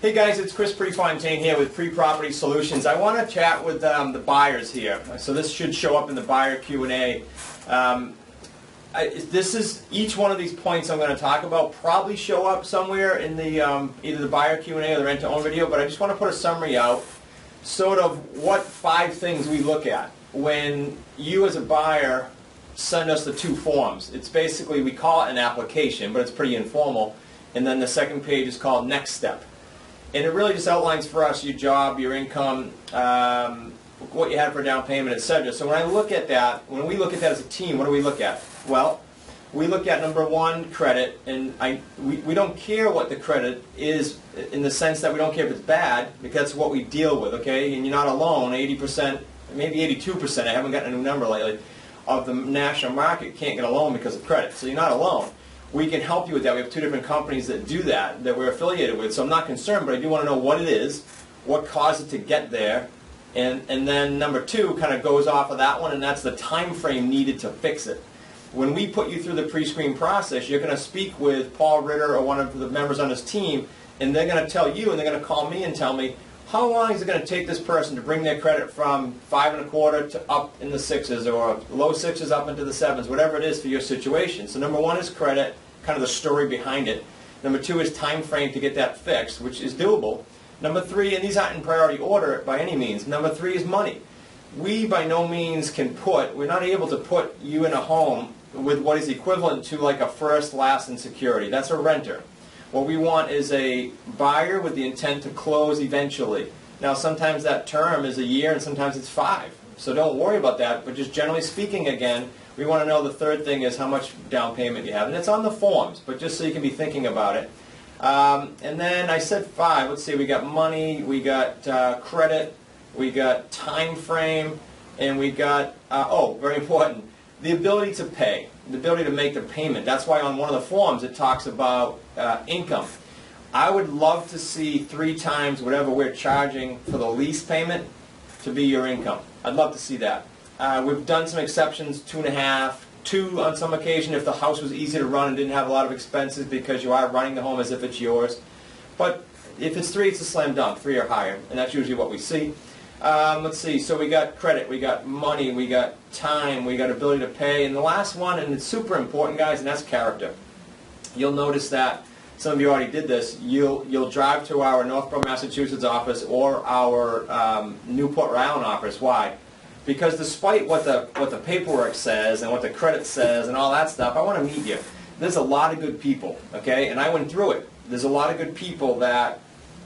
Hey guys, it's Chris Prefontaine here with Pre-Property Solutions. I want to chat with the buyers here. So this should show up in the buyer Q&A. Each one of these points I'm going to talk about probably show up somewhere in the either the buyer Q&A or the rent-to-own video, but I just want to put a summary out, sort of what 5 things we look at when you as a buyer send us the 2 forms. It's basically, we call it an application, but it's pretty informal, and then the second page is called Next Step. And it really just outlines for us your job, your income, what you had for a down payment, etc. So when I look at that, when we look at that as a team, what do we look at? Well, we look at number 1, credit, and we don't care what the credit is in the sense that we don't care if it's bad, because that's what we deal with, okay? And you're not alone. 80%, maybe 82%, I haven't gotten a new number lately, of the national market can't get a loan because of credit. So you're not alone. We can help you with that. We have 2 different companies that do that we're affiliated with. So I'm not concerned, but I do want to know what it is, what caused it to get there, and then number 2 kind of goes off of that one, and that's the time frame needed to fix it. When we put you through the pre-screen process, you're going to speak with Paul Ritter or one of the members on his team, and they're going to tell you, and they're going to call me and tell me, how long is it going to take this person to bring their credit from 5.25 to up in the 6s, or low 6s up into the 7s, whatever it is for your situation. So number 1 is credit, kind of the story behind it. Number 2 is time frame to get that fixed, which is doable. Number 3, and these aren't in priority order by any means, number 3 is money. We by no means we're not able to put you in a home with what is equivalent to like a first, last, and security. That's a renter. What we want is a buyer with the intent to close eventually. Now sometimes that term is a year and sometimes it's 5. So don't worry about that, but just generally speaking again, we want to know the third thing is how much down payment you have. And it's on the forms, but just so you can be thinking about it. And then I said 5. Let's see, we got money, we got credit, we got time frame, and we got, very important, the ability to pay, the ability to make the payment. That's why on one of the forms it talks about income. I would love to see 3 times whatever we're charging for the lease payment to be your income. I'd love to see that. We've done some exceptions, 2.5, 2 on some occasion if the house was easy to run and didn't have a lot of expenses because you are running the home as if it's yours. But if it's 3, it's a slam dunk, 3 or higher, and that's usually what we see. Let's see, so we got credit, we got money, we got time, we got ability to pay, and the last one, and it's super important guys, and that's character. You'll notice that, some of you already did this, you'll drive to our Northborough, Massachusetts office or our Newport, Rhode Island office. Why? Because despite what the paperwork says and what the credit says and all that stuff, I want to meet you. There's a lot of good people, okay, and I went through it. There's a lot of good people that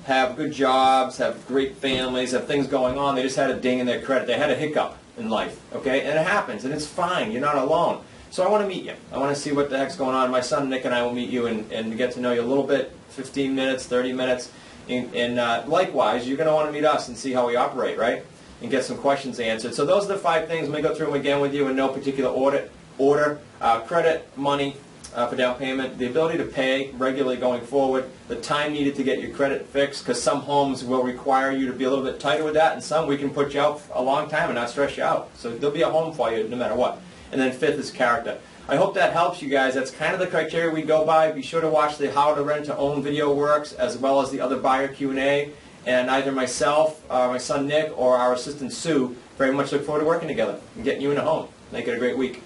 have good jobs, have great families, have things going on. They just had a ding in their credit. They had a hiccup in life, okay? And it happens, and it's fine. You're not alone. So I want to meet you. I want to see what the heck's going on. My son Nick and I will meet you and get to know you a little bit, 15 minutes, 30 minutes. And likewise, you're going to want to meet us and see how we operate, right? And get some questions answered. So those are the 5 things. Let me go through them again with you in no particular order. Credit, money, for down payment, the ability to pay regularly going forward, the time needed to get your credit fixed, because some homes will require you to be a little bit tighter with that, and some we can put you out a long time and not stress you out. So there'll be a home for you no matter what. And then 5th is character. I hope that helps you guys. That's kind of the criteria we go by. Be sure to watch the How to Rent to Own video works, as well as the other buyer Q&A, and either myself, my son Nick, or our assistant Sue very much look forward to working together and getting you in a home. Make it a great week.